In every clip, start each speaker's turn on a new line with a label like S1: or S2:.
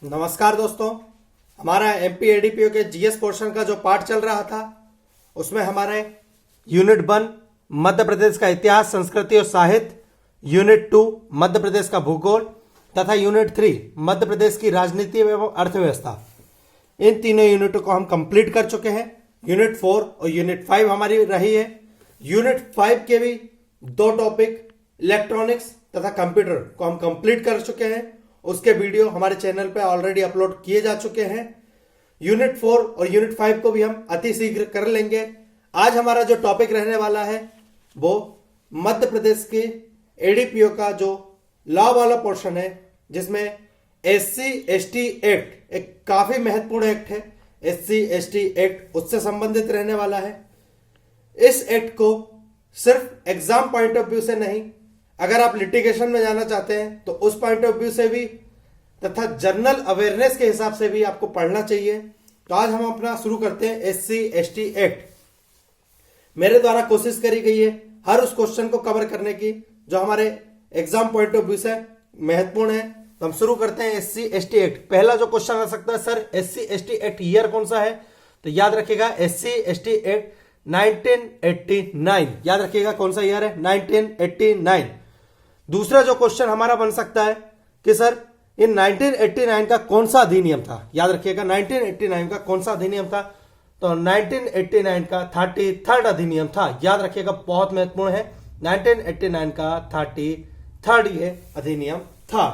S1: नमस्कार दोस्तों। हमारा एमपी एडीपीओ के जीएस पोर्शन का जो पार्ट चल रहा था उसमें हमारे यूनिट 1 मध्य प्रदेश का इतिहास, संस्कृति और साहित्य, यूनिट 2 मध्य प्रदेश का भूगोल तथा यूनिट 3 मध्य प्रदेश की राजनीति एवं अर्थव्यवस्था, इन तीनों यूनिटों को हम कंप्लीट कर चुके हैं। यूनिट 4 और यूनिट 5 हमारी रही है। यूनिट 5 के भी दो टॉपिक इलेक्ट्रॉनिक्स तथा कंप्यूटर को हम कंप्लीट कर चुके हैं। उसके वीडियो हमारे चैनल पे ऑलरेडी अपलोड किए जा चुके हैं। यूनिट 4 और यूनिट 5 को भी हम अति शीघ्र कर लेंगे। आज हमारा जो टॉपिक रहने वाला है वो मध्य प्रदेश के एडीपीओ का जो लॉ वाला पोर्शन है, जिसमें एससी एसटी एक्ट एक काफी महत्वपूर्ण एक्ट है। एससी एसटी एक्ट उससे संबंधित रहने वाला है। इस एक्ट को सिर्फ एग्जाम पॉइंट ऑफ व्यू से नहीं, अगर आप लिटिगेशन में जाना चाहते हैं तो उस पॉइंट ऑफ व्यू से भी तथा जनरल अवेयरनेस के हिसाब से भी आपको पढ़ना चाहिए। तो आज हम अपना शुरू करते हैं एससी एसटी एक्ट। मेरे द्वारा कोशिश करी गई है हर उस क्वेश्चन को कवर करने की जो हमारे एग्जाम पॉइंट ऑफ व्यू से महत्वपूर्ण है। तो हम शुरू करते हैं एससी एसटी एक्ट। पहला जो क्वेश्चन आ सकता है, sir SC ST act year कौन सा है? तो याद रखिएगा एससी एसटी एक्ट 1989। याद रखिएगा कौन सा ईयर है? 1989। दूसरा जो क्वेश्चन हमारा बन सकता है कि सर इन 1989 का कौन सा अधिनियम था? याद रखिएगा 1989 का कौन सा अधिनियम था? तो 1989 का 33rd अधिनियम था। याद रखिएगा, बहुत महत्वपूर्ण है। 1989 का 33rd ये अधिनियम था।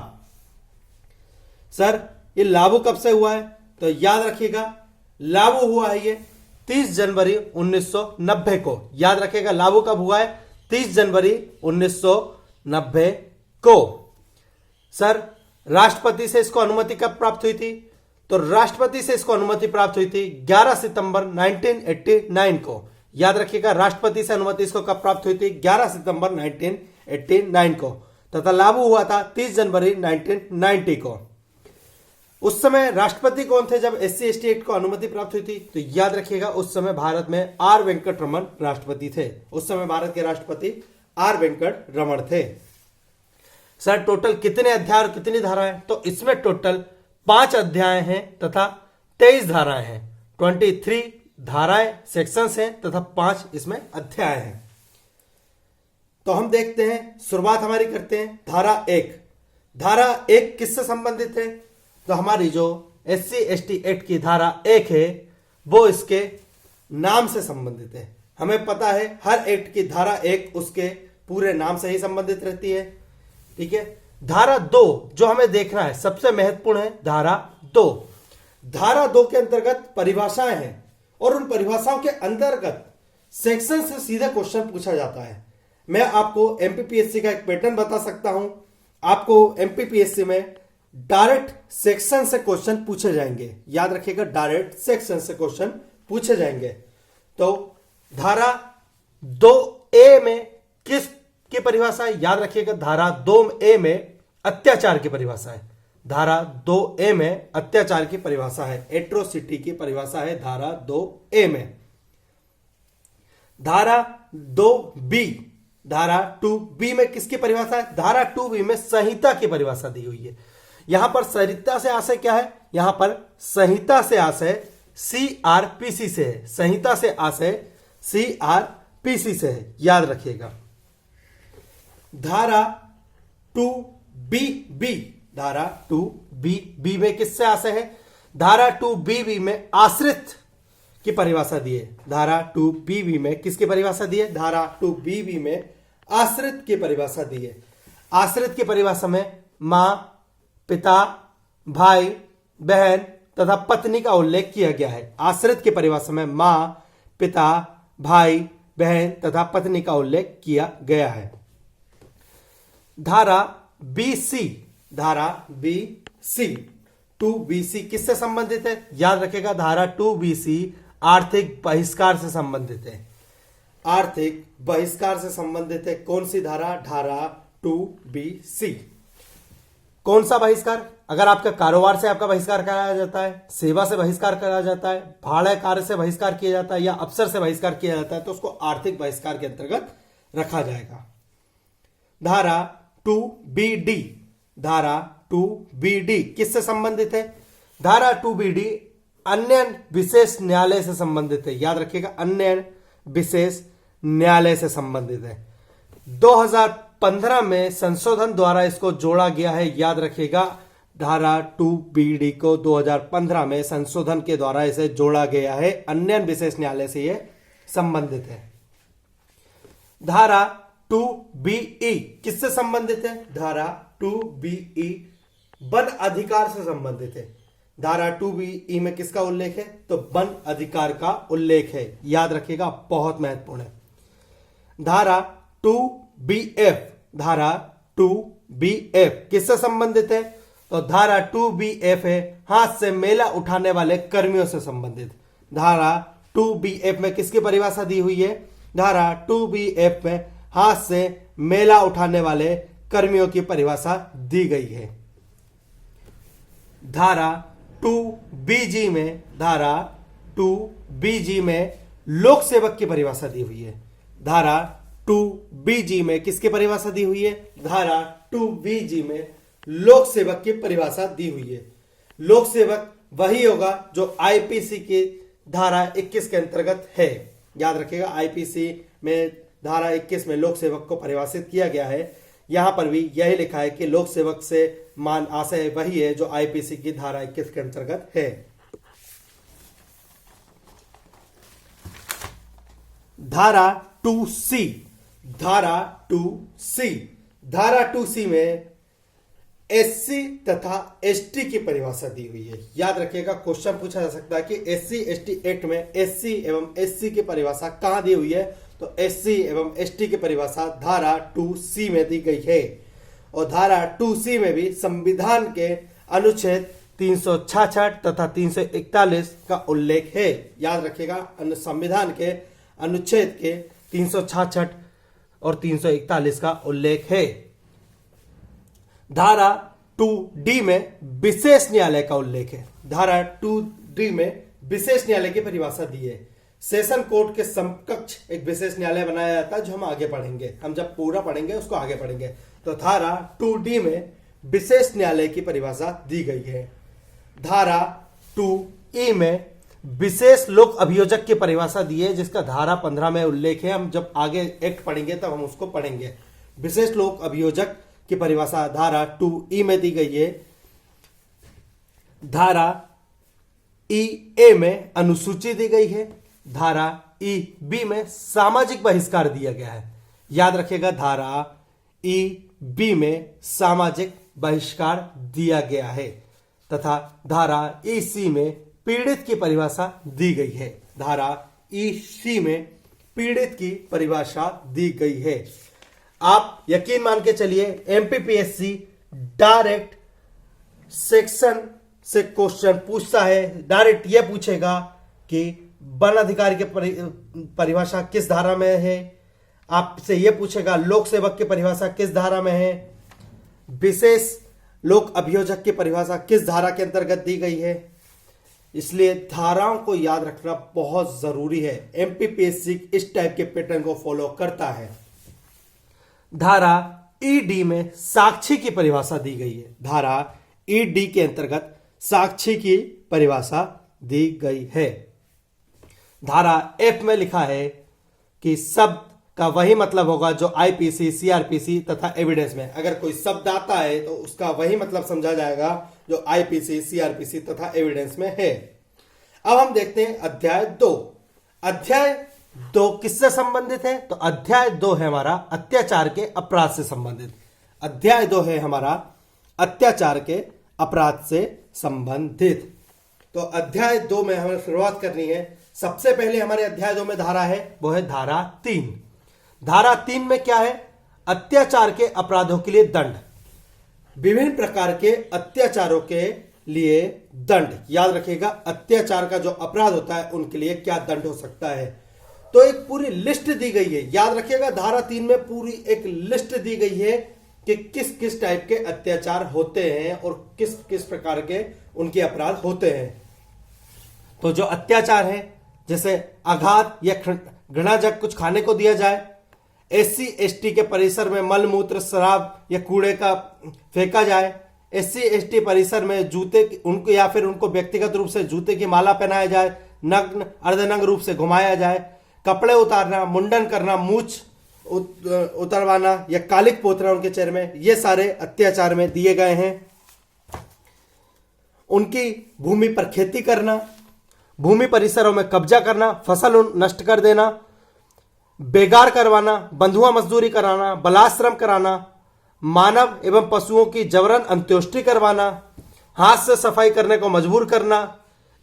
S1: सर ये लागू कब से हुआ है? तो याद रखिएगा लागू हुआ है ये 30 जनवरी 1990 को। याद रखिएगा लागू कब हुआ है? 30 जनवरी 1990 को। सर राष्ट्रपति से इसको अनुमति कब प्राप्त हुई थी? तो राष्ट्रपति से इसको अनुमति प्राप्त हुई थी 11 सितंबर 1989 को। याद रखिएगा राष्ट्रपति से अनुमति इसको कब प्राप्त हुई थी? 11 सितंबर 1989 को। तथा लागू हुआ था 30 जनवरी 1990 को। उस समय राष्ट्रपति कौन थे जब एससी एसटी एक्ट को अनुमति प्राप्त हुई थी? तो याद रखिएगा उस समय भारत में आर वेंकट रमन राष्ट्रपति थे। उस समय भारत के राष्ट्रपति आर वेंकट रमन थे। सर टोटल कितने अध्याय और कितनी धाराएं? तो इसमें टोटल 5 अध्याय हैं तथा 23 धाराएं हैं। 23 धाराएं सेक्शंस हैं तथा 5 इसमें अध्याय हैं। तो हम देखते हैं, शुरुआत हमारी करते हैं धारा 1। धारा 1 किससे संबंधित है? तो हमारी जो एससी एसटी एक्ट की धारा 1 है वो इसके नाम से संबंधित है। हमें पता है हर एक्ट की धारा 1 उसके पूरे नाम से ही संबंधित रहती है। ठीक है। धारा 2 जो हमें देखना है, सबसे महत्वपूर्ण है धारा 2। धारा 2 के अंतर्गत परिभाषाएं हैं और उन परिभाषाओं के अंतर्गत सेक्शन से सीधा क्वेश्चन पूछा जाता है। मैं आपको एमपीपीएससी का एक पैटर्न बता सकता हूं। आपको एमपीपीएससी में डायरेक्ट सेक्शन से क्वेश्चन पूछे जाएंगे। याद रखिएगा डायरेक्ट सेक्शन से क्वेश्चन पूछे जाएंगे। तो धारा 2A में किस की परिभाषा है? याद रखिएगा धारा 2A में अत्याचार की परिभाषा है। धारा 2A में अत्याचार की परिभाषा है, एट्रोसिटी की परिभाषा है धारा 2A में। धारा 2B, धारा 2B में किसकी परिभाषा है? धारा 2B में संहिता की परिभाषा दी हुई है। यहां पर संहिता से आशय क्या है? यहां पर संहिता से आशय सीआरपीसी से है। संहिता से आशय सीआरपीसी से है। याद रखिएगा। धारा 2BB, धारा 2BB में किससे आशय है? धारा 2BB में आश्रित की परिभाषा दी है। धारा 2BB में किसकी परिभाषा दी है? धारा 2BB में आश्रित की परिभाषा दी है। आश्रित की परिभाषा में मां, पिता, भाई, बहन तथा पत्नी का उल्लेख किया गया है। आश्रित की परिभाषा में मां, पिता, भाई, बहन तथा पत्नी का उल्लेख किया गया है। धारा BC, धारा BC 2BC किससे संबंधित है? याद रखिएगा धारा 2BC आर्थिक बहिष्कार से संबंधित है। आर्थिक बहिष्कार से संबंधित है। कौन सी धारा? धारा 2BC। कौन सा बहिष्कार? अगर आपका कारोबार से आपका बहिष्कार कराया जाता है, सेवा से बहिष्कार कराया जाता है, भाड़े कार्य से बहिष्कार किया जाता है या अफसर से बहिष्कार किया जाता है तो उसको आर्थिक बहिष्कार के अंतर्गत रखा जाएगा। धारा 2BD, धारा 2BD किससे संबंधित है? धारा 2BD अन्य विशेष न्यायालय से संबंधित है। याद रखिएगा, अन्य विशेष न्यायालय से संबंधित है। 2015 में संशोधन द्वारा इसको जोड़ा गया है। याद रखिएगा, धारा 2BD को 2015 में संशोधन के द्वारा इसे जोड़ा गया है। अन्य विशेष न्यायालय से यह संबंधित है। धारा 2BE किससे संबंधित है? धारा 2BE वन अधिकार से संबंधित है। धारा 2BE में किसका उल्लेख है? तो वन अधिकार का उल्लेख है। याद रखिएगा, बहुत महत्वपूर्ण है। धारा 2BF, धारा 2BF किससे संबंधित है? तो धारा 2BF है हाथ से मेला उठाने वाले कर्मियों से संबंधित। धारा 2BF में किसकी परिभाषा दी हुई है? धारा 2BF में हाथ से मेला उठाने वाले कर्मियों की परिभाषा दी गई है। धारा 2BG में, धारा 2BG में लोक सेवक की परिभाषा दी हुई है। धारा 2BG में किसकी परिभाषा दी हुई है? धारा 2BG में लोक सेवक की परिभाषा दी हुई है। लोक सेवक वही होगा जो आईपीसी की धारा 21 के अंतर्गत है। याद रखिएगा, आईपीसी में धारा 21 में लोक सेवक को परिभाषित किया गया है। यहां पर भी यही लिखा है कि लोक सेवक से मान आशय वही है जो आईपीसी की धारा 21 के अंतर्गत है। धारा 2C, धारा 2C, धारा 2C में एससी तथा एसटी की परिभाषा दी हुई है। याद रखिएगा, क्वेश्चन पूछा जा सकता है कि एससी एसटी एक्ट में एससी एवं एससी की परिभाषा कहां दी हुई है? तो एससी एवं एसटी की परिभाषा धारा 2C में दी गई है। और धारा 2C में भी संविधान के अनुच्छेद 366 तथा 341 का उल्लेख है। याद रखिएगा, संविधान के अनुच्छेद के 366 और 341 का उल्लेख है। धारा 2D में विशेष न्यायालय का उल्लेख है। धारा 2D में विशेष न्यायालय की परिभाषा दी है। सेशन कोर्ट के समकक्ष एक विशेष न्यायालय बनाया जाता है, जो हम आगे पढ़ेंगे। हम जब पूरा पढ़ेंगे उसको आगे पढ़ेंगे। तो धारा 2D में विशेष न्यायालय की परिभाषा दी गई है। धारा 2E में विशेष लोक अभियोजक की परिभाषा दी है, जिसका धारा 15 में उल्लेख है। हम जब आगे एक्ट पढ़ेंगे तब हम उसको पढ़ेंगे। विशेष लोक अभियोजक की परिभाषा धारा 2E में दी गई है। धारा EA में अनुसूची दी गई है। धारा EB में सामाजिक बहिष्कार दिया गया है। याद रखिएगा, धारा EB में सामाजिक बहिष्कार दिया गया है तथा धारा EC में पीड़ित की परिभाषा दी गई है। धारा EC में पीड़ित की परिभाषा दी गई है। आप यकीन मान के चलिए, एमपीपीएससी डायरेक्ट सेक्शन से क्वेश्चन पूछता है। डायरेक्ट यह पूछेगा कि वन अधिकारी की परिभाषा किस धारा में है। आपसे यह पूछेगा लोक सेवक की परिभाषा किस धारा में है। विशेष लोक अभियोजक की परिभाषा किस धारा के अंतर्गत दी गई है। इसलिए धाराओं को याद रखना बहुत जरूरी है। एमपीपीएससी इस टाइप के पैटर्न को फॉलो करता है। धारा ED में साक्षी की परिभाषा दी गई है। धारा ED के अंतर्गत साक्षी की परिभाषा दी गई है। धारा F में लिखा है कि शब्द का वही मतलब होगा जो आईपीसी, सीआरपीसी तथा एविडेंस में। अगर कोई शब्द आता है तो उसका वही मतलब समझा जाएगा जो आईपीसी, सीआरपीसी तथा एविडेंस में है। अब हम देखते हैं अध्याय 2। अध्याय 2 किससे संबंधित है? तो अध्याय 2 है हमारा अत्याचार के अपराध से संबंधित। अध्याय 2 है हमारा अत्याचार के अपराध से संबंधित। तो अध्याय 2 में हमें शुरुआत करनी है। सबसे पहले हमारे अध्याय 2 में धारा है, वो है धारा 3। धारा 3 में क्या है? अत्याचार के अपराधों के लिए दंड। विभिन्न प्रकार के अत्याचारों के लिए दंड। याद रखिएगा, अत्याचार का जो अपराध होता है उनके लिए क्या दंड हो सकता है। तो एक पूरी लिस्ट दी गई है। याद रखिएगा, धारा 3 में पूरी एक लिस्ट दी गई है कि किस किस टाइप के अत्याचार होते हैं और किस किस प्रकार के उनके अपराध होते हैं। तो जो अत्याचार है, जैसे आघात या घृणाजनक कुछ खाने को दिया जाए, SC ST के परिसर में मल मूत्र, शराब या कूड़े का फेंका जाए, SC/ST परिसर में जूते उनको या फिर उनको व्यक्तिगत रूप से जूते की माला पहनाया जाए, नग्न अर्धनग्न रूप से घुमाया जाए, कपड़े उतारना, मुंडन करना, मूछ उतरवाना या कालिक पोतना उनके चेहरे में, ये सारे अत्याचार में दिए गए हैं। उनकी भूमि पर खेती करना, भूमि परिसरों में कब्जा करना, फसल नष्ट कर देना, बेगार करवाना, बंधुआ मजदूरी कराना, बलाश्रम कराना, मानव एवं पशुओं की जबरन अंत्योष्टि करवाना, हाथ से सफाई करने को मजबूर करना,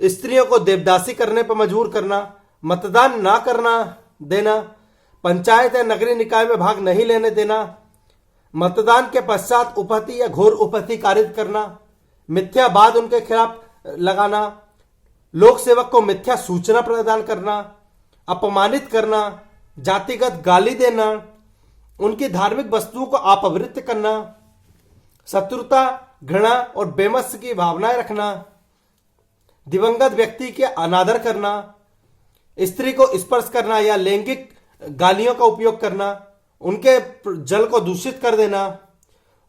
S1: स्त्रियों को देवदासी करने पर मजबूर करना, मतदान ना करना देना, पंचायत या नगरीय निकाय में भाग नहीं लेने देना, मतदान के पश्चात उपहति या घोर उपहति कारित करना, मिथ्यावाद उनके खिलाफ लगाना, लोक सेवक को मिथ्या सूचना प्रदान करना, अपमानित करना, जातिगत गाली देना, उनकी धार्मिक वस्तुओं को अपवित्र करना, शत्रुता, घृणा और बेमस की भावनाएं रखना, दिवंगत व्यक्ति के अनादर करना, स्त्री को स्पर्श करना या लैंगिक गालियों का उपयोग करना, उनके जल को दूषित कर देना,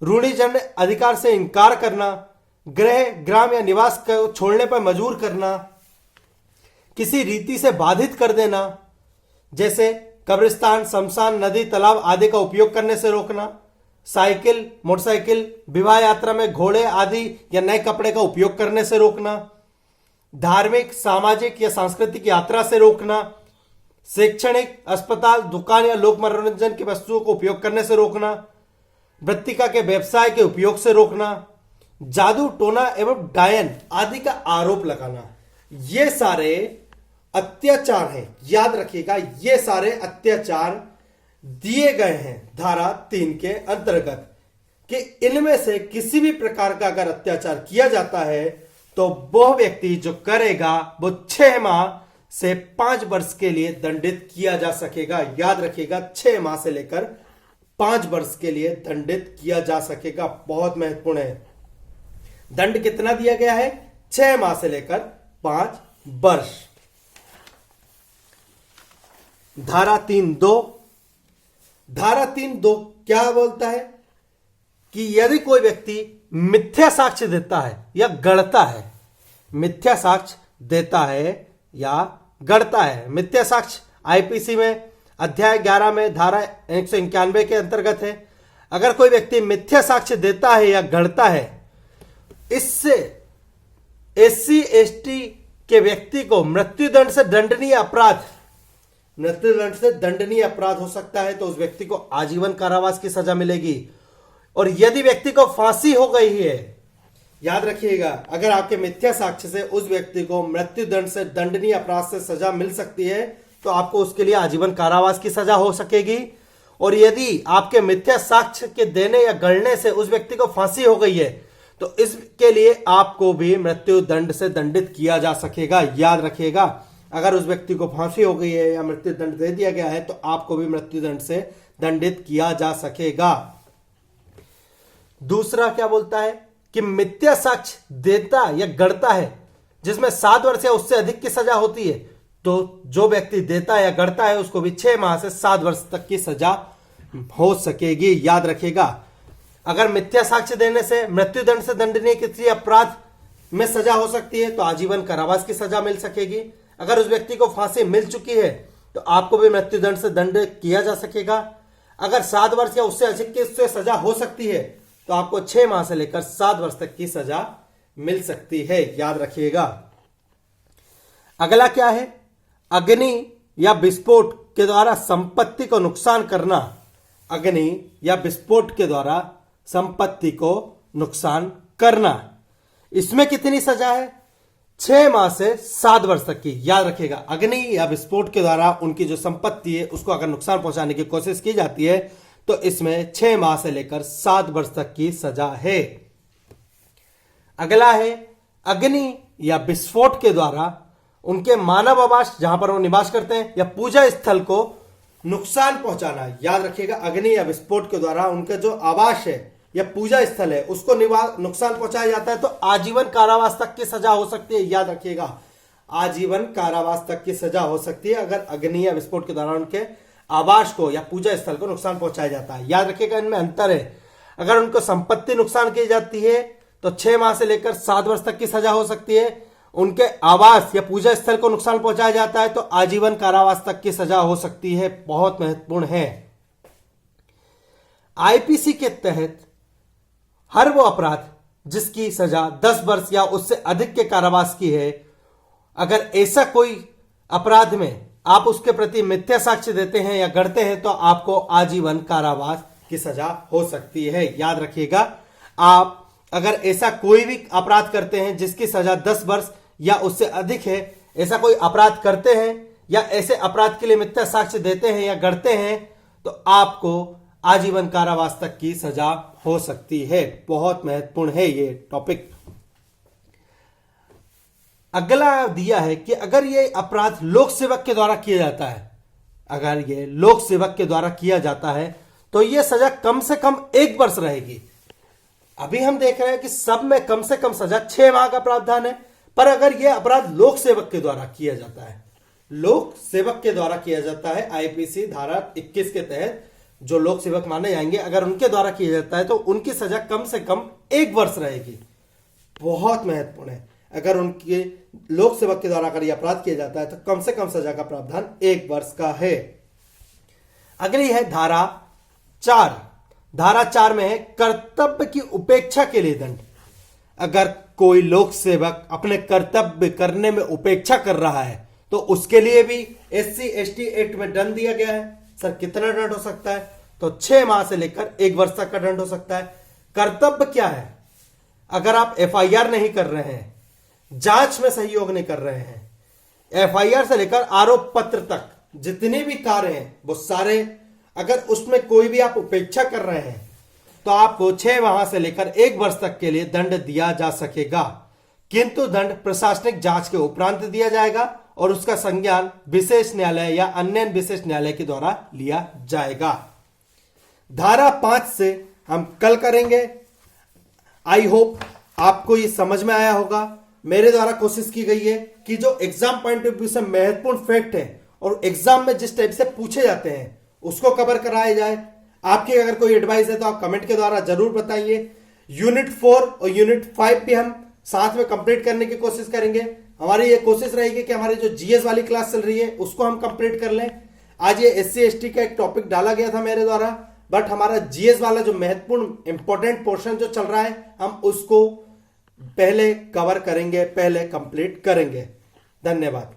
S1: रूढ़िजन्य अधिकार से इनकार करना, गृह ग्राम या निवास को छोड़ने पर मजबूर करना, किसी रीति से बाधित कर देना, जैसे कब्रिस्तान, शमशान, नदी, तालाब आदि का उपयोग करने से रोकना, साइकिल, मोटरसाइकिल, विवाह यात्रा में घोड़े आदि या नए कपड़े का उपयोग करने से रोकना, धार्मिक, सामाजिक या सांस्कृतिक यात्रा से रोकना, शैक्षणिक, अस्पताल, दुकान या लोक मनोरंजन की वस्तुओं को उपयोग करने से रोकना, वृत्तिका के व्यवसाय के उपयोग से रोकना, जादू टोना एवं डायन आदि का आरोप लगाना। ये सारे अत्याचार हैं, याद रखिएगा, ये सारे अत्याचार दिए गए हैं धारा 3 के अंतर्गत कि इनमें से किसी भी प्रकार का अगर अत्याचार किया जाता है तो वह व्यक्ति जो करेगा वो 6 माह से 5 वर्ष के लिए दंडित किया जा सकेगा। याद रखिएगा, 6 माह से लेकर 5 वर्ष के लिए दंडित किया जा सकेगा। बहुत महत्वपूर्ण है। दंड कितना दिया गया है? 6 माह से लेकर 5 वर्ष। धारा 3(2) धारा 3(2) क्या बोलता है कि यदि कोई व्यक्ति मिथ्या साक्ष्य देता है या गढ़ता है, मिथ्या साक्ष्य देता है या गढ़ता है, मिथ्या साक्ष्य आईपीसी में अध्याय 11 में धारा 191 के अंतर्गत है। अगर कोई व्यक्ति मिथ्या साक्ष्य देता है या गढ़ता है, इससे SC/ST के व्यक्ति को मृत्युदंड से दंडनीय अपराध, मृत्युदंड से दंडनीय अपराध हो सकता है, तो उस व्यक्ति को आजीवन कारावास की सजा मिलेगी। और यदि व्यक्ति को फांसी हो गई है, याद रखिएगा, अगर आपके मिथ्या साक्ष्य से उस व्यक्ति को मृत्युदंड से दंडनीय अपराध से सजा मिल सकती है, तो आपको उसके लिए आजीवन कारावास की सजा हो सकेगी। और यदि आपके मिथ्या साक्ष्य के देने या गढ़ने से उस व्यक्ति को फांसी हो गई है, तो इसके लिए आपको भी मृत्युदंड से दंडित किया जा सकेगा। याद रखिएगा, अगर उस व्यक्ति को फांसी हो गई है या मृत्युदंड दे दिया गया है, तो आपको भी मृत्युदंड से दंडित किया जा सकेगा। दूसरा क्या बोलता है कि मिथ्या साक्ष्य देता या गढ़ता है जिसमें 7 वर्ष या उससे अधिक की सजा होती है, तो जो व्यक्ति देता या गढ़ता है उसको भी 6 माह से 7 वर्ष तक की सजा हो सकेगी। याद रखिएगा, अगर मिथ्या साक्ष्य देने से मृत्युदंड से दंडनीय किसी अपराध में सजा हो सकती है, तो आजीवन कारावास की सजा मिल सकेगी। अगर उस व्यक्ति को फांसी मिल चुकी है, तो आपको भी मृत्युदंड से दंड किया जा सकेगा। अगर 7 वर्ष या उससे अधिक की सजा हो सकती है, तो आपको 6 माह से लेकर 7 वर्ष तक की सजा मिल सकती है। याद रखिएगा। अगला क्या है? अग्नि या विस्फोट के द्वारा संपत्ति को नुकसान करना। अग्नि या विस्फोट के द्वारा संपत्ति को नुकसान करना, इसमें कितनी सजा है? 6 माह से 7 वर्ष तक की। याद रखिएगा, अग्नि या विस्फोट के द्वारा उनकी जो संपत्ति है उसको अगर नुकसान पहुंचाने की कोशिश की जाती है, तो इसमें 6 माह से लेकर 7 वर्ष तक की सजा है। अगला है अग्नि या विस्फोट के द्वारा उनके मानव आवास, जहां पर वो निवास करते हैं, या पूजा स्थल को नुकसान पहुंचाना। याद रखिएगा, अग्नि या विस्फोट के द्वारा उनका जो आवास है या पूजा स्थल है उसको नुकसान पहुंचाया जाता है, तो आजीवन कारावास तक की सजा हो सकती है। याद रखिएगा, आजीवन कारावास तक की सजा हो सकती है अगर अग्नि या विस्फोट के द्वारा उनके आवास को या पूजा स्थल को नुकसान पहुंचाया जाता है। याद रखिएगा, इनमें अंतर है। अगर उनको संपत्ति नुकसान की जाती है तो 6 माह से लेकर 7 वर्ष तक की सजा हो सकती है। उनके आवास या पूजा स्थल को नुकसान पहुंचाया जाता है तो आजीवन कारावास तक की सजा हो सकती है। बहुत महत्वपूर्ण है। आईपीसी के तहत हर वो अपराध जिसकी सजा 10 वर्ष या उससे अधिक के कारावास की है, अगर ऐसा कोई अपराध में आप उसके प्रति मिथ्या साक्ष्य देते हैं या गढ़ते हैं तो आपको आजीवन कारावास की सजा हो सकती है। याद रखिएगा, आप अगर ऐसा कोई भी अपराध करते हैं जिसकी सजा 10 वर्ष या उससे अधिक है, ऐसा कोई अपराध करते हैं या ऐसे अपराध के लिए मिथ्या साक्ष्य देते हैं या गढ़ते हैं तो आपको आजीवन कारावास तक की सजा हो सकती है। बहुत महत्वपूर्ण है ये टॉपिक। अगला दिया है कि अगर ये अपराध लोक सेवक के द्वारा किया जाता है, अगर ये लोक सेवक के द्वारा किया जाता है तो ये सजा कम से कम 1 वर्ष रहेगी। अभी हम देख रहे हैं कि सब में कम से कम सजा 6 माह का प्रावधान है, पर अगर यह अपराध लोक सेवक के द्वारा किया जाता है, लोक सेवक के द्वारा किया जाता है, आईपीसी धारा 21 के तहत जो लोक सेवक माने जाएंगे, अगर उनके द्वारा किया जाता है तो उनकी सजा कम से कम 1 वर्ष रहेगी। बहुत महत्वपूर्ण है। अगर उनके लोक सेवक के द्वारा अगर यह अपराध किया जाता है तो कम से कम सजा का प्रावधान 1 वर्ष का है। अगली है धारा 4। धारा 4 में है कर्तव्य की उपेक्षा के लिए दंड। अगर कोई लोक सेवक अपने कर्तव्य करने में उपेक्षा कर रहा है तो उसके लिए भी SC/ST एक्ट में दंड दिया गया है। सर कितना दंड हो सकता है? तो 6 माह से लेकर 1 वर्ष तक का दंड हो सकता है। कर्तव्य क्या है? अगर आप FIR नहीं कर रहे हैं, जांच में सहयोग नहीं कर रहे हैं, FIR से लेकर आरोप पत्र तक जितने भी कार्य हैं वो सारे, अगर उसमें कोई भी आप उपेक्षा कर रहे हैं तो आपको 6 माह से लेकर 1 वर्ष तक के लिए दंड दिया जा सकेगा, किंतु दंड प्रशासनिक जांच के उपरांत दिया जाएगा और उसका संज्ञान विशेष न्यायालय या अन्य विशेष न्यायालय के द्वारा लिया जाएगा। धारा 5 से हम कल करेंगे। आई होप आपको ये समझ में आया होगा। मेरे द्वारा कोशिश की गई है कि जो एग्जाम पॉइंट ऑफ व्यू से महत्वपूर्ण फैक्ट है और एग्जाम में जिस टाइप से पूछे जाते हैं उसको कवर कराया जाए। आपकी अगर कोई एडवाइस है तो आप कमेंट के द्वारा जरूर बताइए। यूनिट 4 और यूनिट 5 भी हम साथ में कंप्लीट करने की कोशिश करेंगे। हमारी ये कोशिश रहेगी कि हमारी जो जीएस वाली क्लास चल रही है उसको हम कंप्लीट कर लें। आज ये SC/ST का एक टॉपिक डाला गया था मेरे द्वारा, बट हमारा जीएस वाला जो महत्वपूर्ण इंपॉर्टेंट पोर्शन जो चल रहा है हम उसको पहले कवर करेंगे, पहले कंप्लीट करेंगे। धन्यवाद।